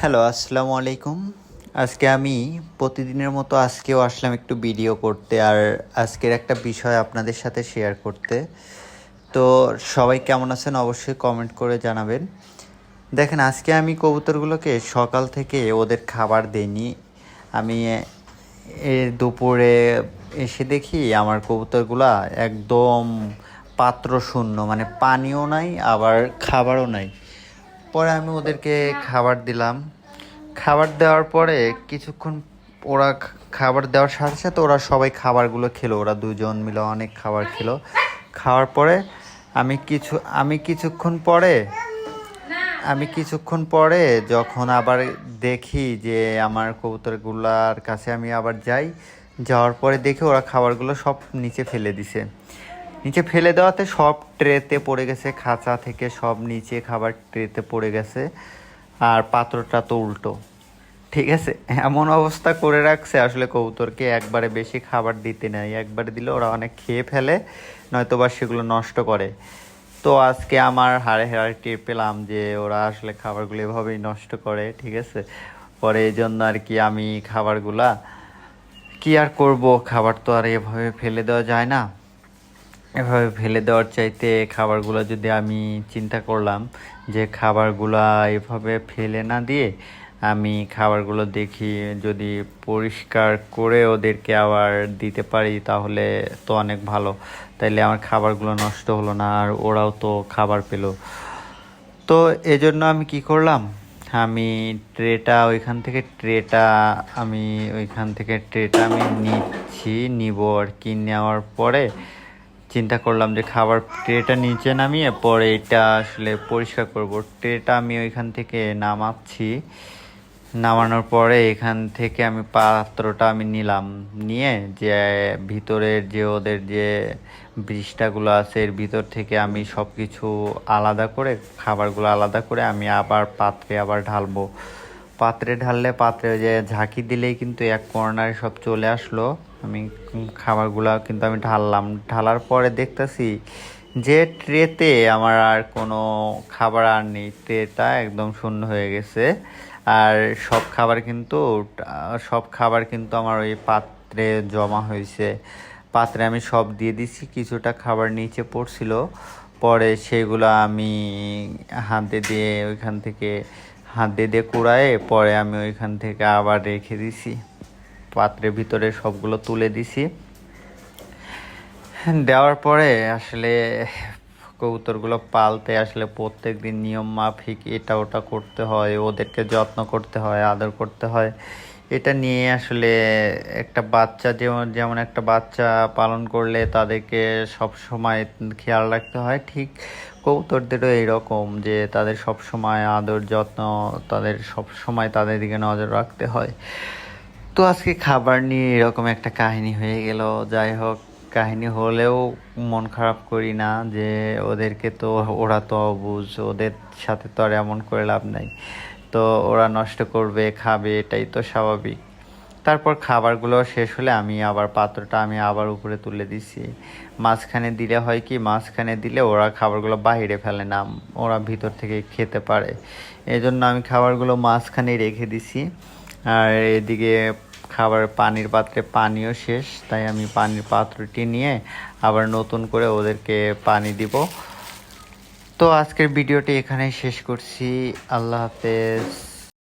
Hello, আসসালামু আলাইকুম। আজকে আমি প্রতিদিনের মতো আজকেও আসলাম একটু ভিডিও করতে, আর আজকের একটা বিষয় আপনাদের সাথে শেয়ার করতে। তো সবাই কেমন আছেন অবশ্যই কমেন্ট করে জানাবেন। দেখেন, আজকে আমি কবুতরগুলোকে সকাল থেকে ওদের খাবার দেইনি। আমি দুপুরে এসে দেখি আমার কবুতরগুলা একদম পাত্র শূন্য, মানে পানিও নাই আবার খাবারও নাই। পরে আমি ওদেরকে খাবার দিলাম। খাবার দেওয়ার পরে কিছুক্ষণ ওরা খাবার দেওয়ার সাথে সাথে ওরা সবাই খাবারগুলো খেলো। ওরা দুজন মিলে অনেক খাবার খেলো। খাওয়ার পরে আমি কিছু আমি কিছুক্ষণ পরে আমি কিছুক্ষণ পরে যখন আবার দেখি যে আমার কবুতরগুলার কাছে আমি আবার যাই, যাওয়ার পরে দেখি ওরা খাবারগুলো সব নিচে ফেলে দিছে। নিচে ফেলে দেওয়াতে সব ট্রেতে পড়ে গেছে, খাঁচা থেকে সব নিচে খাবার ট্রেতে পড়ে গেছে। আর পাত্রটা তো উল্টো, ঠিক আছে। এমন অবস্থা করে রাখছে, আসলে কবুতরকে একবারে বেশি খাবার দিতে নেই। একবারে দিলে ওরা অনেক খেয়ে ফেলে, নয়তো বা সেগুলো নষ্ট করে। তো আজকে আমার হাড়ে হাড়ে টের পেলাম যে ওরা আসলে খাবারগুলো এভাবেই নষ্ট করে, ঠিক আছে। পরে এই জন্য আর কি আমি খাবারগুলা কি আর করব, খাবার তো আর এভাবে ফেলে দেওয়া যায় না। এভাবে ফেলে দেওয়ার চাইতে খাবারগুলো যদি আমি চিন্তা করলাম যে খাবারগুলা এভাবে ফেলে না দিয়ে আমি খাবারগুলো দেখি যদি পরিষ্কার করে ওদেরকে আবার দিতে পারি তাহলে তো অনেক ভালো। তাইলে আমার খাবারগুলো নষ্ট হলো না, আর ওরাও তো খাবার পেলো। তো এজন্য আমি কি করলাম, আমি ওইখান থেকে ট্রেটা আমি নিব আর কি। নেওয়ার পরে চিন্তা করলাম যে খাবার ট্রেটা নিচে নামিয়ে পরে এটা আসলে পরিষ্কার করব। ট্রেটা আমি ওইখান থেকে নামাচ্ছি। নামানোর পরে এখান থেকে আমি পাত্রটা আমি নিলাম, নিয়ে যে ভিতরের যে ওদের যে বৃষ্ঠাগুলো আছে এর ভিতর থেকে আমি সব কিছু আলাদা করে, খাবারগুলো আলাদা করে আমি আবার পাত্রে আবার ঢালবো। পাত্রে ঢাললে পাত্রে ওই যে ঝাঁকি দিলেই কিন্তু এক কর্নারে সব চলে আসলো। আমি খাবারগুলো কিন্তু আমি ঢাললাম। ঢালার পরে দেখতেছি যে ট্রেতে আমার আর কোনো খাবার আর নেই, ট্রেটা একদম শূন্য হয়ে গেছে। আর সব খাবার কিন্তু আমার ওই পাত্রে জমা হয়েছে। পাত্রে আমি সব দিয়ে দিছি, কিছুটা খাবার নিচে পড়ছিল। পরে সেগুলো আমি হাত দিয়ে দিয়ে কুড়ায়ে পরে আমি ওইখান থেকে আবার রেখে দিছি। পাত্রের ভিতরে সবগুলো তুলে দিছি। দেওয়ার পরে আসলে কবুতরগুলো পালতে আসলে প্রত্যেক দিন নিয়ম মাফিক এটা ওটা করতে হয়, ওদেরকে যত্ন করতে হয়, আদর করতে হয়। এটা নিয়ে আসলে একটা বাচ্চা যেমন যেমন একটা বাচ্চা পালন করলে তাদেরকে সব সময় খেয়াল রাখতে হয়, ঠিক কবুতরদেরও এইরকম যে তাদের সব সময় আদর যত্ন, তাদের সব সময় তাদের দিকে নজর রাখতে হয়। তো আজকে খাবার নিয়ে এরকম একটা কাহিনী হয়ে গেল। যাই হোক, কাহিনী হলেও মন খারাপ করি না, যে ওদেরকে তো ওরা তো অবুঝ, ওদের সাথে তো আর এমন করে লাভ নাই। তো ওরা নষ্ট করবে, খাবে, এটাই তো স্বাভাবিক। তারপর খাবারগুলো শেষ হলে পাত্রটা আমি আবার উপরে তুলে দিছি। মাঝখানে দিলে ওরা খাবারগুলো বাইরে ফেলে না, ওরা ভিতর থেকে খেতে পারে। এই জন্য আমি খাবারগুলো মাঝখানেই রেখে দিছি। আর এদিকে পানির পাত্রে পানিও শেষ, তাই আমি পানির পাত্রটি নিয়ে আবার নতুন করে ওদেরকে পানি দিব। তো আজকের ভিডিওটি এখানেই শেষ করছি। আল্লাহ হাফেজ।